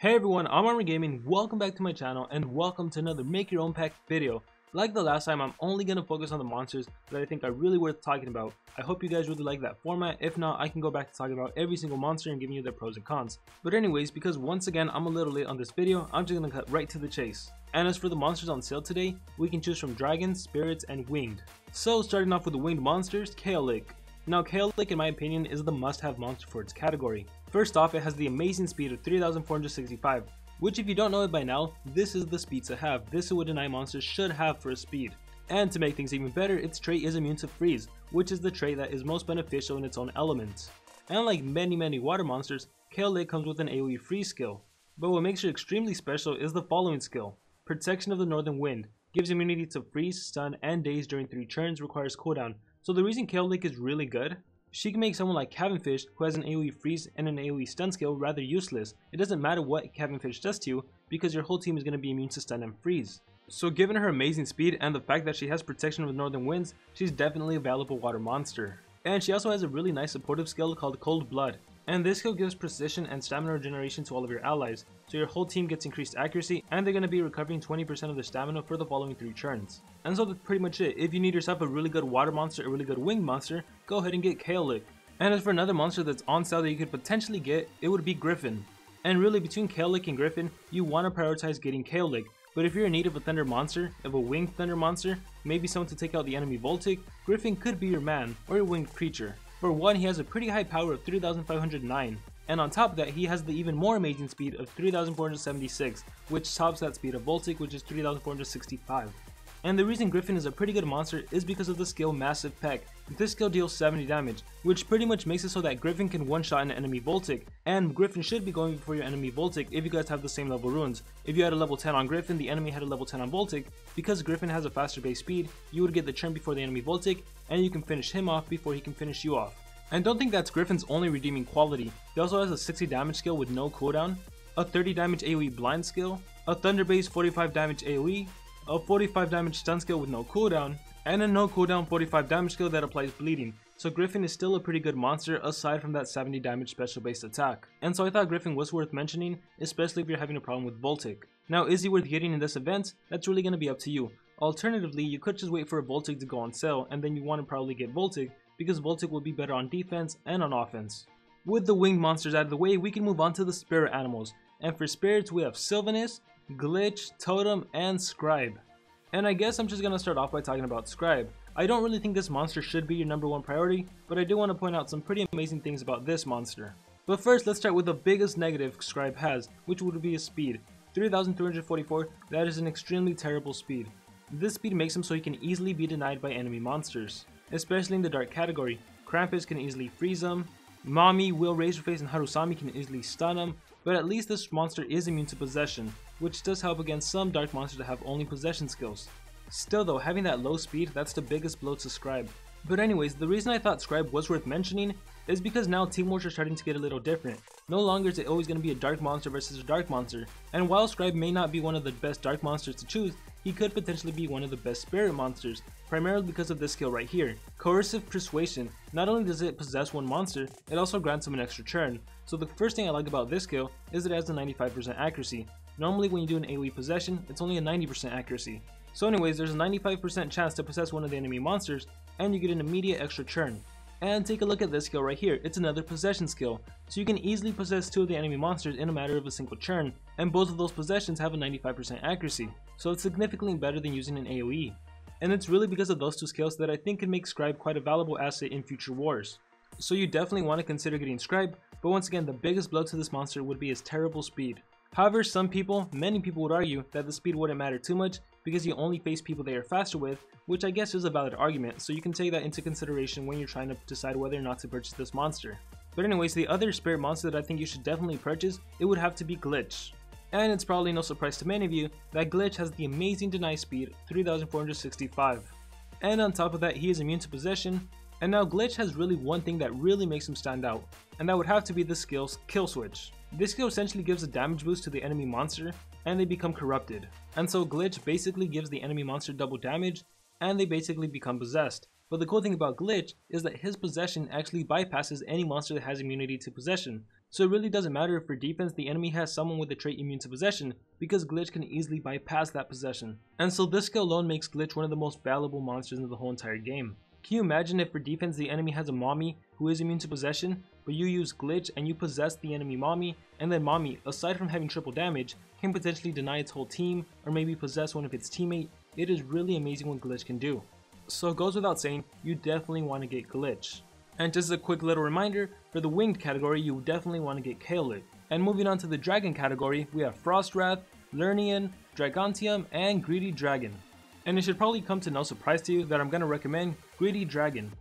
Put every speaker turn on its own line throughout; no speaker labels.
Hey everyone, I'm Ermysenigma, welcome back to my channel and welcome to another make your own pack video. Like the last time, I'm only going to focus on the monsters that I think are really worth talking about. I hope you guys really like that format. If not, I can go back to talking about every single monster and giving you their pros and cons. But anyways, because once again I'm a little late on this video, I'm just going to cut right to the chase. And as for the monsters on sale today, we can choose from dragons, spirits, and winged. So starting off with the winged monsters, Kale Lake. Now Kale Lake in my opinion is the must-have monster for its category. First off, it has the amazing speed of 3465, which if you don't know it by now, this is the speed to have. This is what an eye monster should have for a speed. And to make things even better, its trait is immune to freeze, which is the trait that is most beneficial in its own element. And like many water monsters, Kale Lake comes with an AoE freeze skill. But what makes it extremely special is the following skill. Protection of the Northern Wind. Gives immunity to freeze, stun, and daze during 3 turns, requires cooldown. So the reason Kale Lake is really good, she can make someone like Cabinfish, who has an AoE freeze and an AoE stun skill, rather useless. It doesn't matter what Cabinfish does to you, because your whole team is going to be immune to stun and freeze. So given her amazing speed and the fact that she has protection of the northern winds, she's definitely a valuable water monster. And she also has a really nice supportive skill called Cold Blood. And this skill gives precision and stamina regeneration to all of your allies, so your whole team gets increased accuracy and they're going to be recovering 20% of their stamina for the following 3 turns. And so that's pretty much it. If you need yourself a really good water monster, a really good winged monster, go ahead and get Kale Lake. And as for another monster that's on sale that you could potentially get, it would be Griffin. And really between Kale Lake and Griffin, you want to prioritize getting Kale Lake. But if you're in need of a thunder monster, of a winged thunder monster, maybe someone to take out the enemy Voltic, Griffin could be your man, or your winged creature. For one, he has a pretty high power of 3509, and on top of that he has the even more amazing speed of 3476, which tops that speed of Voltic, which is 3465. And the reason Griffin is a pretty good monster is because of the skill Massive Peck. This skill deals 70 damage, which pretty much makes it so that Griffin can one-shot an enemy Voltic, and Griffin should be going before your enemy Voltic if you guys have the same level runes. If you had a level 10 on Griffin, the enemy had a level 10 on Voltic, because Griffin has a faster base speed, you would get the turn before the enemy Voltic, and you can finish him off before he can finish you off. And don't think that's Griffin's only redeeming quality. He also has a 60 damage skill with no cooldown, a 30 damage AoE blind skill, a thunder base 45 damage AoE, a 45 damage stun skill with no cooldown, and a no cooldown 45 damage skill that applies bleeding. So Griffin is still a pretty good monster aside from that 70 damage special based attack. And so I thought Griffin was worth mentioning, especially if you're having a problem with Voltic. Now is he worth getting in this event? That's really going to be up to you. Alternatively, you could just wait for a Voltic to go on sale and then you want to probably get Voltic, because Voltic will be better on defense and on offense. With the winged monsters out of the way, we can move on to the spirit animals. And for spirits, we have Sylvanus, Glitch, Totem, and Scribe. And I guess I'm just going to start off by talking about Scribe. I don't really think this monster should be your #1 priority, but I do want to point out some pretty amazing things about this monster. But first, let's start with the biggest negative Scribe has, which would be his speed. 3344, that is an extremely terrible speed. This speed makes him so he can easily be denied by enemy monsters, especially in the dark category. Krampus can easily freeze him, Mami, Will Razorface, and Harusami can easily stun him, but at least this monster is immune to possession, which does help against some dark monsters that have only possession skills. Still though, having that low speed, that's the biggest blow to Scribe. But anyways, the reason I thought Scribe was worth mentioning is because now Team Wars are starting to get a little different. No longer is it always going to be a dark monster versus a dark monster, and while Scribe may not be one of the best dark monsters to choose, he could potentially be one of the best spirit monsters, primarily because of this skill right here. Coercive Persuasion. Not only does it possess one monster, it also grants him an extra turn. So the first thing I like about this skill is that it has a 95% accuracy. Normally when you do an AoE possession, it's only a 90% accuracy. So anyways, there's a 95% chance to possess one of the enemy monsters, and you get an immediate extra turn. And take a look at this skill right here, it's another possession skill, so you can easily possess 2 of the enemy monsters in a matter of a single turn, and both of those possessions have a 95% accuracy, so it's significantly better than using an AoE. And it's really because of those 2 skills that I think can make Scribe quite a valuable asset in future wars. So you definitely want to consider getting Scribe, but once again the biggest blow to this monster would be his terrible speed. However, many people would argue that the speed wouldn't matter too much because you only face people they are faster with, which I guess is a valid argument, so you can take that into consideration when you're trying to decide whether or not to purchase this monster. But anyways, the other spirit monster that I think you should definitely purchase, it would have to be Glitch. And it's probably no surprise to many of you that Glitch has the amazing deny speed, 3465. And on top of that, he is immune to possession, and now Glitch has really one thing that really makes him stand out, and that would have to be the skill's Kill Switch. This skill essentially gives a damage boost to the enemy monster, and they become corrupted. And so Glitch basically gives the enemy monster double damage, and they basically become possessed. But the cool thing about Glitch is that his possession actually bypasses any monster that has immunity to possession. So it really doesn't matter if for defense the enemy has someone with the trait immune to possession, because Glitch can easily bypass that possession. And so this skill alone makes Glitch one of the most valuable monsters in the whole entire game. Can you imagine if for defense the enemy has a mommy who is immune to possession, but you use Glitch and you possess the enemy mommy, and then mommy, aside from having triple damage, can potentially deny its whole team or maybe possess one of its teammates? It is really amazing what Glitch can do. So it goes without saying, you definitely want to get Glitch. And just a quick little reminder, for the winged category you definitely want to get Kale Lake. And moving on to the dragon category, we have Frost Wrath, Lernian, Dragontium, and Greedy Dragon. And it should probably come to no surprise to you that I'm going to recommend Greedy Dragon.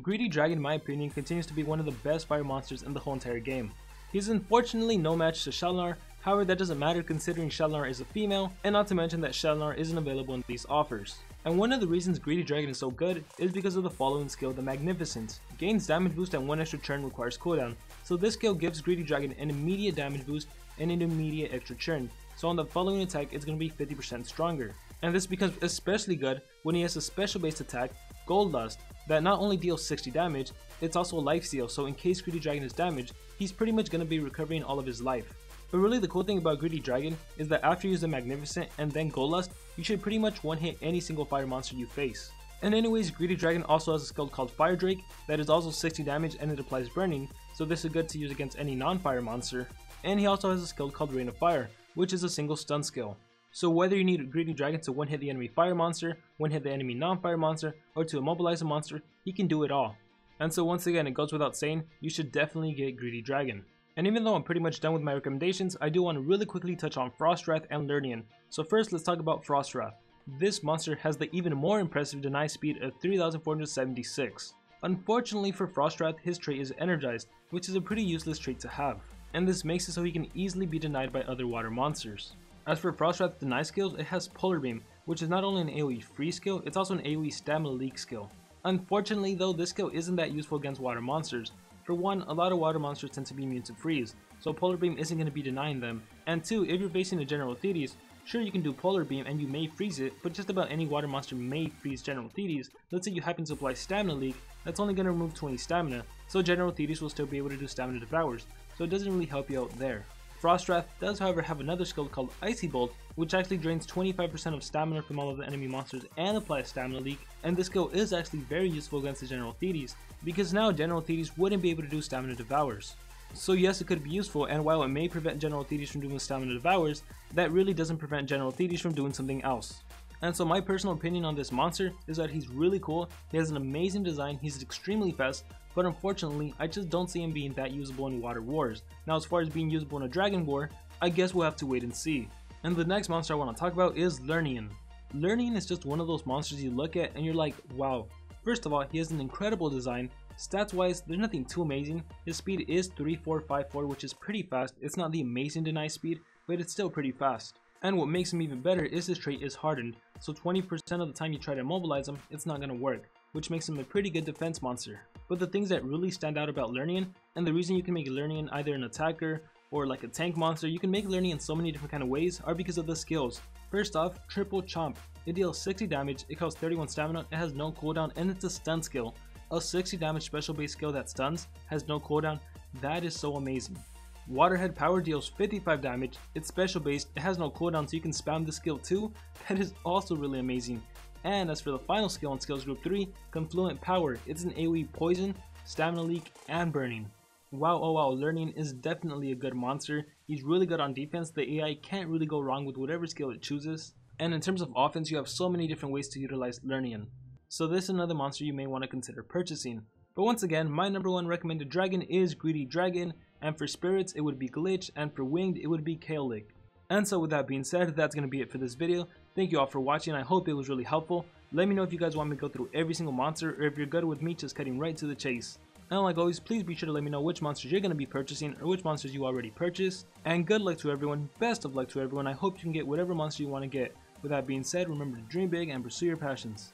Greedy Dragon in my opinion continues to be one of the best fire monsters in the whole entire game. He's unfortunately no match to Sherlock, however that doesn't matter considering Sherlock is a female, and not to mention that Sherlock isn't available in these offers. And one of the reasons Greedy Dragon is so good is because of the following skill, the Magnificent. Gains damage boost and 1 extra turn requires cooldown, so this skill gives Greedy Dragon an immediate damage boost and an immediate extra turn, so on the following attack it's going to be 50% stronger. And this becomes especially good when he has a special based attack, Gold Lust, that not only deals 60 damage, it's also a life steal, so in case Greedy Dragon is damaged, he's pretty much going to be recovering all of his life. But really the cool thing about Greedy Dragon is that after you use the Magnificent and then Gold Lust, you should pretty much one-hit any single fire monster you face. And anyways, Greedy Dragon also has a skill called Fire Drake that is also 60 damage and it applies burning, so this is good to use against any non-fire monster. And he also has a skill called Rain of Fire, which is a single stun skill. So whether you need Greedy Dragon to one-hit the enemy fire monster, one-hit the enemy non-fire monster, or to immobilize a monster, he can do it all. And so once again, it goes without saying, you should definitely get Greedy Dragon. And even though I'm pretty much done with my recommendations, I do want to really quickly touch on Frost Wrath and Lernian. So first, let's talk about Frost Wrath. This monster has the even more impressive deny speed of 3476. Unfortunately for Frost Wrath, his trait is energized, which is a pretty useless trait to have. And this makes it so he can easily be denied by other water monsters. As for Frost Wrath's deny skills, it has Polar Beam, which is not only an AoE free skill, it's also an AoE stamina leak skill. Unfortunately though, this skill isn't that useful against water monsters. For one, a lot of water monsters tend to be immune to freeze, so Polar Beam isn't going to be denying them. And two, if you're facing a General Thetis, sure you can do Polar Beam and you may freeze it, but just about any water monster may freeze General Thetis. Let's say you happen to apply Stamina Leak, that's only going to remove 20 stamina, so General Thetis will still be able to do Stamina Devours, so it doesn't really help you out there. Frost Wrath does however have another skill called Icy Bolt, which actually drains 25% of stamina from all of the enemy monsters and applies Stamina Leak, and this skill is actually very useful against the General Thetis, because now General Thetis wouldn't be able to do Stamina Devours. So yes, it could be useful, and while it may prevent General Thetis from doing Stamina Devours, that really doesn't prevent General Thetis from doing something else. And so my personal opinion on this monster is that he's really cool, he has an amazing design, he's extremely fast, but unfortunately I just don't see him being that usable in Water Wars. Now as far as being usable in a Dragon War, I guess we'll have to wait and see. And the next monster I want to talk about is Lernian. Lernian is just one of those monsters you look at and you're like, wow. First of all, he has an incredible design. Stats wise, there's nothing too amazing. His speed is 3454, which is pretty fast. It's not the amazing deny speed, but it's still pretty fast. And what makes him even better is his trait is hardened, so 20% of the time you try to immobilize him, it's not going to work, which makes him a pretty good defense monster. But the things that really stand out about Lernian, and the reason you can make Lernian either an attacker or like a tank monster, you can make Lernian so many different kind of ways, are because of the skills. First off, Triple Chomp. It deals 60 damage, it costs 31 stamina, it has no cooldown, and it's a stun skill. A 60 damage special base skill that stuns, has no cooldown, that is so amazing. Waterhead Power deals 55 damage, it's special based, it has no cooldown so you can spam the skill too, that is also really amazing. And as for the final skill in Skills Group 3, Confluent Power, it's an AoE Poison, Stamina Leak, and Burning. Wow, oh wow, Lernian is definitely a good monster, he's really good on defense, the AI can't really go wrong with whatever skill it chooses. And in terms of offense, you have so many different ways to utilize Lernian. So this is another monster you may want to consider purchasing. But once again, my number one recommended dragon is Greedy Dragon, and for spirits it would be Glitch, and for winged it would be Kale Lake. And so with that being said, that's going to be it for this video. Thank you all for watching, I hope it was really helpful. Let me know if you guys want me to go through every single monster, or if you're good with me just cutting right to the chase. And like always, please be sure to let me know which monsters you're going to be purchasing, or which monsters you already purchased. And good luck to everyone, best of luck to everyone, I hope you can get whatever monster you want to get. With that being said, remember to dream big and pursue your passions.